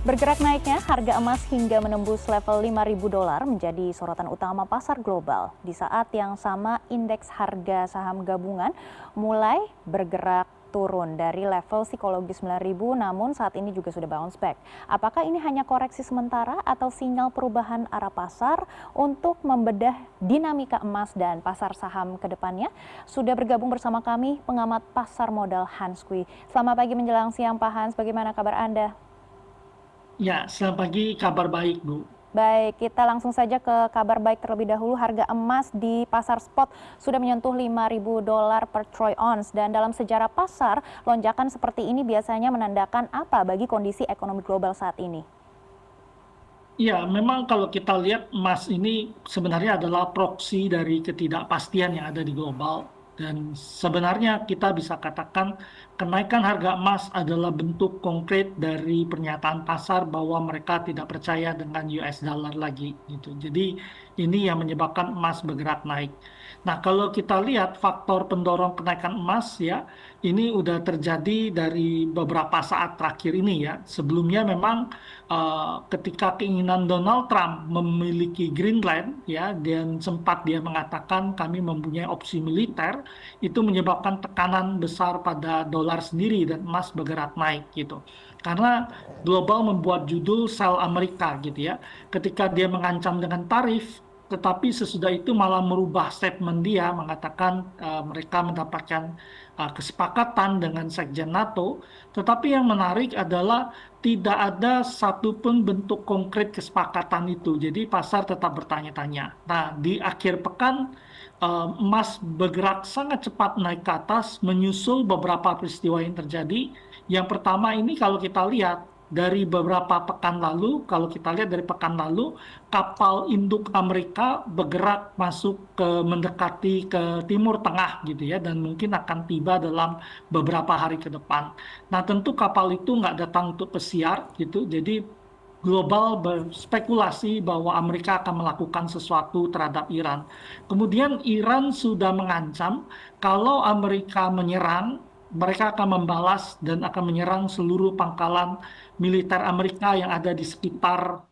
Bergerak naiknya harga emas hingga menembus level $5.000 menjadi sorotan utama pasar global. Di saat yang sama, indeks harga saham gabungan mulai bergerak turun dari level psikologis 9.000, namun saat ini juga sudah bounce back. Apakah ini hanya koreksi sementara atau sinyal perubahan arah pasar untuk membedah dinamika emas dan pasar saham ke depannya? Sudah bergabung bersama kami pengamat pasar modal Hans Kui. Selamat pagi menjelang siang Pak Hans, bagaimana kabar Anda? Ya, selamat pagi, kabar baik, Bu. Baik, kita langsung saja ke kabar baik terlebih dahulu. Harga emas di pasar spot sudah menyentuh $5.000 per troy ounce. Dan dalam sejarah pasar, lonjakan seperti ini biasanya menandakan apa bagi kondisi ekonomi global saat ini? Ya, memang kalau kita lihat emas ini sebenarnya adalah proksi dari ketidakpastian yang ada di global. Dan sebenarnya kita bisa katakan kenaikan harga emas adalah bentuk konkret dari pernyataan pasar bahwa mereka tidak percaya dengan US dollar lagi gitu. Jadi ini yang menyebabkan emas bergerak naik. Nah, kalau kita lihat faktor pendorong kenaikan emas ya, ini udah terjadi dari beberapa saat terakhir ini ya. Sebelumnya memang ketika keinginan Donald Trump memiliki Greenland ya, dan sempat dia mengatakan kami mempunyai opsi militer, itu menyebabkan tekanan besar pada dolar sendiri dan emas bergerak naik gitu. Karena global membuat judul sell Amerika gitu ya. Ketika dia mengancam dengan tarif, tetapi sesudah itu malah merubah statement dia mengatakan mereka mendapatkan kesepakatan dengan Sekjen NATO. Tetapi yang menarik adalah tidak ada satupun bentuk konkret kesepakatan itu. Jadi pasar tetap bertanya-tanya. Nah, di akhir pekan emas bergerak sangat cepat naik ke atas menyusul beberapa peristiwa yang terjadi. Yang pertama ini kalau kita lihat dari beberapa pekan lalu, kalau kita lihat dari pekan lalu, kapal induk Amerika bergerak masuk ke mendekati ke Timur Tengah gitu ya, dan mungkin akan tiba dalam beberapa hari ke depan. Nah, tentu kapal itu nggak datang untuk pesiar gitu, jadi global berspekulasi bahwa Amerika akan melakukan sesuatu terhadap Iran. Kemudian Iran sudah mengancam kalau Amerika menyerang, mereka akan membalas dan akan menyerang seluruh pangkalan militer Amerika yang ada di sekitar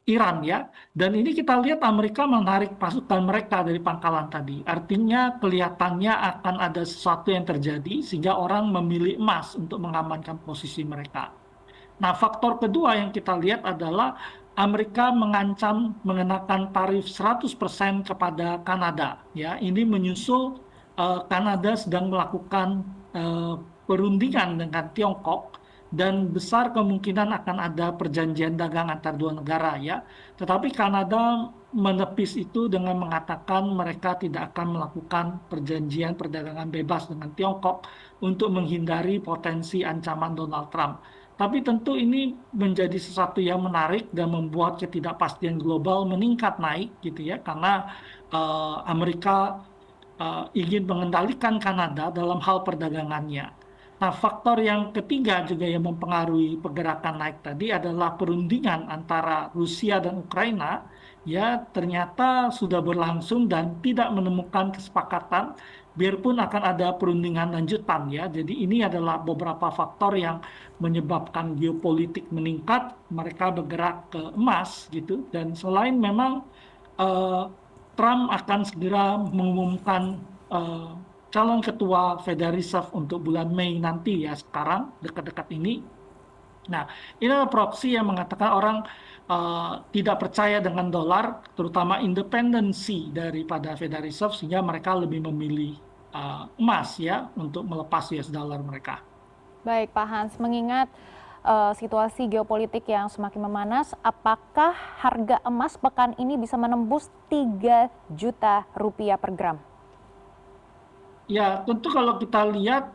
Iran ya. Dan ini kita lihat Amerika menarik pasukan mereka dari pangkalan tadi. Artinya kelihatannya akan ada sesuatu yang terjadi sehingga orang memilih emas untuk mengamankan posisi mereka. Nah, faktor kedua yang kita lihat adalah Amerika mengancam mengenakan tarif 100% kepada Kanada. Ya, ini menyusul Kanada sedang melakukan eh, perundingan dengan Tiongkok dan besar kemungkinan akan ada perjanjian dagang antar dua negara ya. Tetapi Kanada menepis itu dengan mengatakan mereka tidak akan melakukan perjanjian perdagangan bebas dengan Tiongkok untuk menghindari potensi ancaman Donald Trump. Tapi tentu ini menjadi sesuatu yang menarik dan membuat ketidakpastian global meningkat naik gitu ya, karena Amerika ingin mengendalikan Kanada dalam hal perdagangannya. Nah, faktor yang ketiga juga yang mempengaruhi pergerakan naik tadi adalah perundingan antara Rusia dan Ukraina. Ya, ternyata sudah berlangsung dan tidak menemukan kesepakatan, biarpun akan ada perundingan lanjutan ya. Jadi ini adalah beberapa faktor yang menyebabkan geopolitik meningkat, mereka bergerak ke emas gitu. Dan selain memang eh, Trump akan segera mengumumkan eh, calon ketua Federal Reserve untuk bulan Mei nanti ya, sekarang dekat-dekat ini. Nah, ini adalah proksi yang mengatakan orang tidak percaya dengan dolar, terutama independensi daripada Federal Reserve, sehingga mereka lebih memilih emas ya untuk melepas US dollar mereka. Baik Pak Hans, mengingat situasi geopolitik yang semakin memanas, apakah harga emas pekan ini bisa menembus 3 juta rupiah per gram? Ya, tentu kalau kita lihat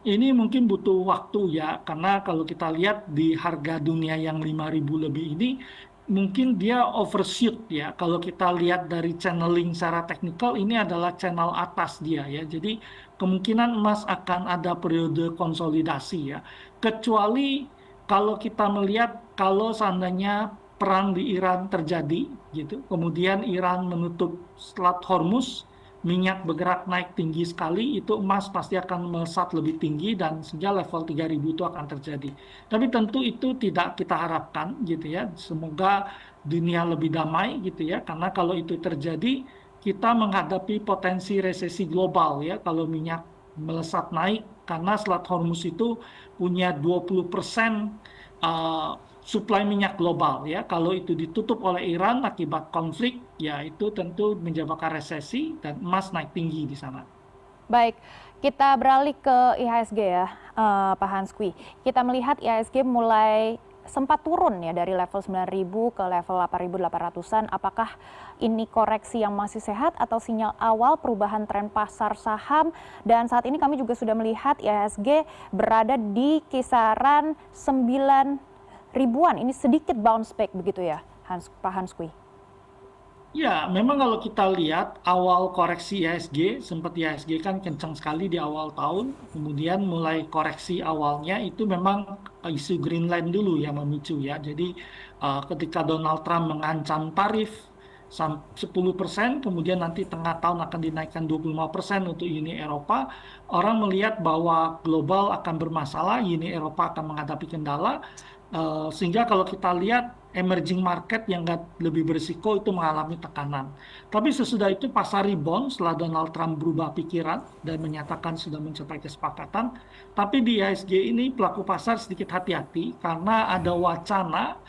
ini mungkin butuh waktu ya, karena kalau kita lihat di harga dunia yang 5.000 lebih ini, mungkin dia overshoot ya. Kalau kita lihat dari channeling secara teknikal, ini adalah channel atas dia ya. Jadi kemungkinan emas akan ada periode konsolidasi ya. Kecuali kalau kita melihat kalau seandainya perang di Iran terjadi gitu, kemudian Iran menutup Selat Hormuz, minyak bergerak naik tinggi sekali, itu emas pasti akan melesat lebih tinggi dan sehingga level 3.000 itu akan terjadi. Tapi tentu itu tidak kita harapkan gitu ya. Semoga dunia lebih damai gitu ya. Karena kalau itu terjadi, kita menghadapi potensi resesi global ya. Kalau minyak melesat naik karena Selat Hormuz itu punya 20% suplai minyak global ya. Kalau itu ditutup oleh Iran akibat konflik, ya itu tentu menyebabkan resesi dan emas naik tinggi di sana. Baik, kita beralih ke IHSG ya, Pak Hanskwi. Kita melihat IHSG mulai sempat turun ya dari level 9.000 ke level 8.800-an. Apakah ini koreksi yang masih sehat atau sinyal awal perubahan tren pasar saham? Dan saat ini kami juga sudah melihat IHSG berada di kisaran 9.000-an. Ini sedikit bounce back begitu ya, Pak Hanskwi? Ya, memang kalau kita lihat awal koreksi IHSG, sempat IHSG kan kencang sekali di awal tahun, kemudian mulai koreksi awalnya itu memang isu Greenland dulu yang memicu ya. Jadi ketika Donald Trump mengancam tarif 10%, kemudian nanti tengah tahun akan dinaikkan 25% untuk Uni Eropa, orang melihat bahwa global akan bermasalah, Uni Eropa akan menghadapi kendala, sehingga kalau kita lihat emerging market yang lebih berisiko itu mengalami tekanan. Tapi sesudah itu pasar rebound setelah Donald Trump berubah pikiran dan menyatakan sudah mencapai kesepakatan. Tapi di IHSG ini pelaku pasar sedikit hati-hati karena ada wacana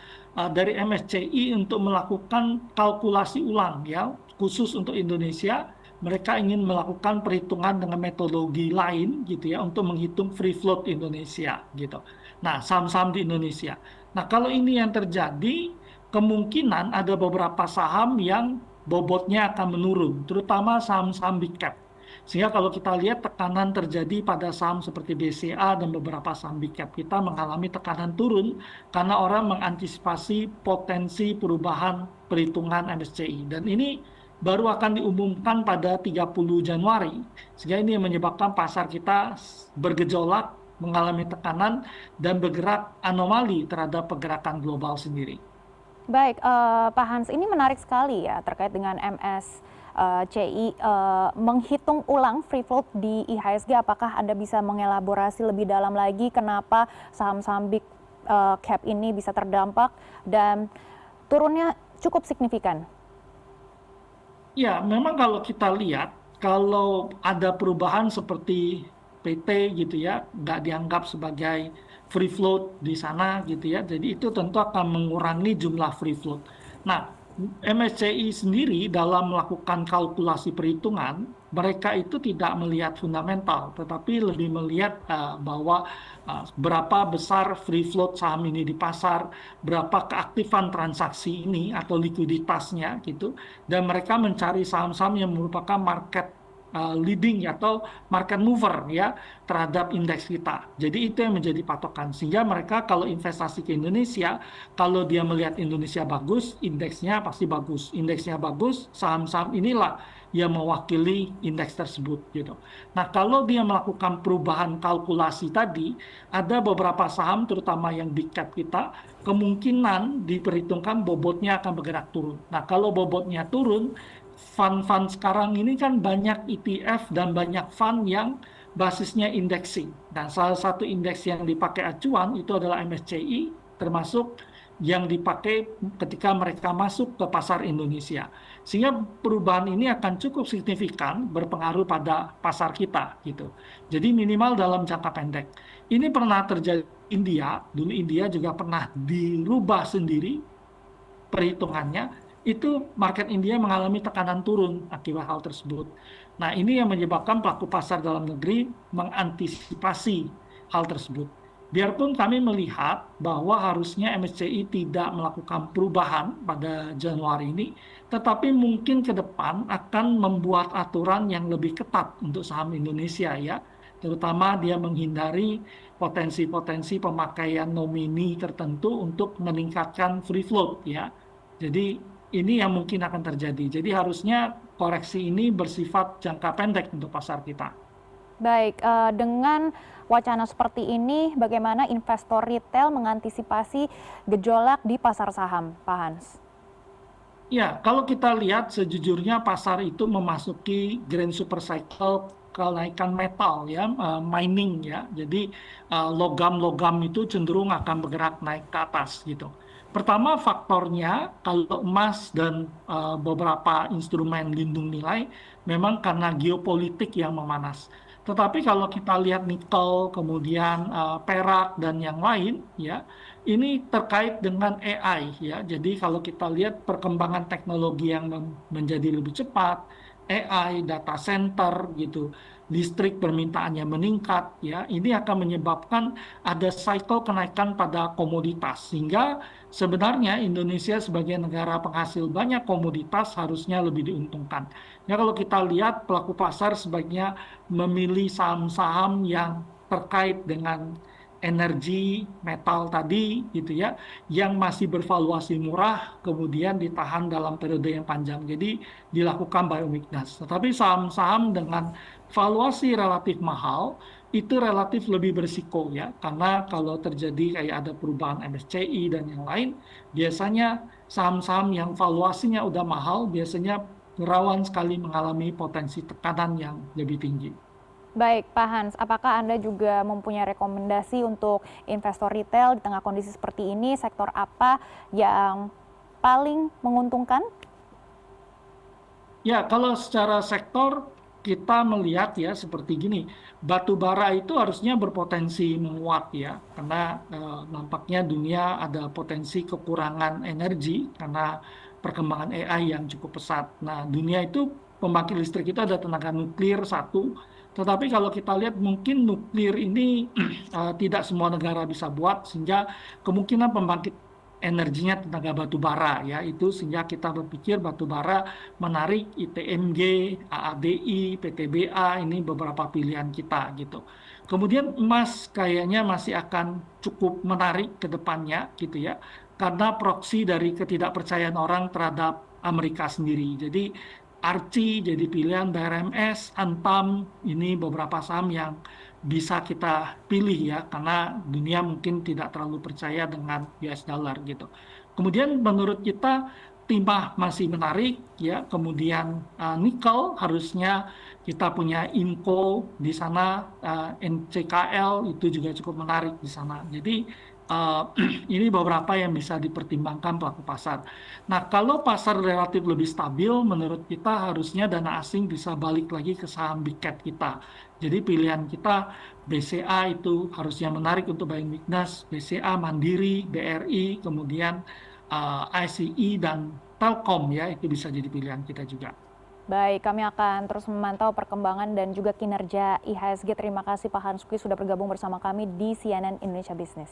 dari MSCI untuk melakukan kalkulasi ulang ya, khusus untuk Indonesia. Mereka ingin melakukan perhitungan dengan metodologi lain gitu ya untuk menghitung free float Indonesia gitu. Nah, saham-saham di Indonesia. Nah, kalau ini yang terjadi, kemungkinan ada beberapa saham yang bobotnya akan menurun, terutama saham-saham big cap. Sehingga kalau kita lihat tekanan terjadi pada saham seperti BCA dan beberapa saham big cap kita mengalami tekanan turun karena orang mengantisipasi potensi perubahan perhitungan MSCI. Dan ini baru akan diumumkan pada 30 Januari. Sehingga ini yang menyebabkan pasar kita bergejolak, mengalami tekanan, dan bergerak anomali terhadap pergerakan global sendiri. Baik, Pak Hans, ini menarik sekali ya terkait dengan MSCI menghitung ulang free float di IHSG. Apakah Anda bisa mengelaborasi lebih dalam lagi kenapa saham-saham big cap ini bisa terdampak dan turunnya cukup signifikan? Ya, memang kalau kita lihat, kalau ada perubahan seperti PT gitu ya, nggak dianggap sebagai free float di sana gitu ya, jadi itu tentu akan mengurangi jumlah free float. Nah, MSCI sendiri dalam melakukan kalkulasi perhitungan, mereka itu tidak melihat fundamental, tetapi lebih melihat bahwa berapa besar free float saham ini di pasar, berapa keaktifan transaksi ini atau likuiditasnya gitu, dan mereka mencari saham-saham yang merupakan market leading atau market mover ya terhadap indeks kita. Jadi itu yang menjadi patokan. Sehingga mereka kalau investasi ke Indonesia, kalau dia melihat Indonesia bagus, indeksnya pasti bagus. Indeksnya bagus, saham-saham inilah yang mewakili indeks tersebut gitu. Nah, kalau dia melakukan perubahan kalkulasi tadi, ada beberapa saham terutama yang big cap kita kemungkinan diperhitungkan bobotnya akan bergerak turun. Nah, kalau bobotnya turun, fund-fund sekarang ini kan banyak ETF dan banyak fund yang basisnya indexing. Dan salah satu indeks yang dipakai acuan itu adalah MSCI, termasuk yang dipakai ketika mereka masuk ke pasar Indonesia. Sehingga perubahan ini akan cukup signifikan berpengaruh pada pasar kita gitu. Jadi minimal dalam jangka pendek. Ini pernah terjadi di India, dulu India juga pernah dirubah sendiri perhitungannya, itu market India mengalami tekanan turun akibat hal tersebut. Nah, ini yang menyebabkan pelaku pasar dalam negeri mengantisipasi hal tersebut. Biarpun kami melihat bahwa harusnya MSCI tidak melakukan perubahan pada Januari ini, tetapi mungkin ke depan akan membuat aturan yang lebih ketat untuk saham Indonesia ya, terutama dia menghindari potensi-potensi pemakaian nomini tertentu untuk meningkatkan free float ya. Jadi ini yang mungkin akan terjadi. Jadi harusnya koreksi ini bersifat jangka pendek untuk pasar kita. Baik, dengan wacana seperti ini, bagaimana investor retail mengantisipasi gejolak di pasar saham, Pak Hans? Ya, kalau kita lihat sejujurnya pasar itu memasuki grand super cycle kenaikan metal ya, mining ya. Jadi logam-logam itu cenderung akan bergerak naik ke atas gitu. Pertama faktornya kalau emas dan beberapa instrumen lindung nilai memang karena geopolitik yang memanas. Tetapi kalau kita lihat nikel, kemudian perak dan yang lain ya, ini terkait dengan AI ya. Jadi kalau kita lihat perkembangan teknologi yang menjadi lebih cepat, AI, data center gitu, listrik permintaannya meningkat ya. Ini akan menyebabkan ada cycle kenaikan pada komoditas sehingga sebenarnya Indonesia sebagai negara penghasil banyak komoditas harusnya lebih diuntungkan. Ya kalau kita lihat pelaku pasar sebaiknya memilih saham-saham yang terkait dengan energi metal tadi gitu ya yang masih bervaluasi murah kemudian ditahan dalam periode yang panjang jadi dilakukan biomignas. Tetapi saham-saham dengan valuasi relatif mahal itu relatif lebih berisiko ya karena kalau terjadi kayak ada perubahan MSCI dan yang lain biasanya saham-saham yang valuasinya udah mahal biasanya rawan sekali mengalami potensi tekanan yang lebih tinggi. Baik, Pak Hans, apakah Anda juga mempunyai rekomendasi untuk investor retail di tengah kondisi seperti ini? Sektor apa yang paling menguntungkan? Ya, kalau secara sektor kita melihat ya seperti gini, batu bara itu harusnya berpotensi menguat ya, karena nampaknya dunia ada potensi kekurangan energi karena perkembangan AI yang cukup pesat. Nah, dunia itu pembangkit listrik itu ada tenaga nuklir satu, tetapi kalau kita lihat mungkin nuklir ini tidak semua negara bisa buat, sehingga kemungkinan pembangkit energinya tenaga batu bara ya itu sehingga kita berpikir batu bara menarik ITMG, AADI, PTBA ini beberapa pilihan kita gitu. Kemudian emas kayaknya masih akan cukup menarik ke depannya gitu ya karena proksi dari ketidakpercayaan orang terhadap Amerika sendiri. Jadi Archie jadi pilihan, BRMS, Antam ini beberapa saham yang bisa kita pilih ya karena dunia mungkin tidak terlalu percaya dengan US dollar gitu. Kemudian menurut kita timah masih menarik ya, kemudian nikel harusnya kita punya Inco di sana, NCKL itu juga cukup menarik di sana. Jadi ini beberapa yang bisa dipertimbangkan pelaku pasar. Nah, kalau pasar relatif lebih stabil, menurut kita harusnya dana asing bisa balik lagi ke saham big cap kita. Jadi pilihan kita BCA itu harusnya menarik untuk buying weakness, BCA, Mandiri, BRI, kemudian ICI dan Telkom ya, itu bisa jadi pilihan kita juga. Baik, kami akan terus memantau perkembangan dan juga kinerja IHSG. Terima kasih Pak Hansuki sudah bergabung bersama kami di CNN Indonesia Business.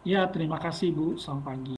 Ya, terima kasih Bu. Selamat pagi.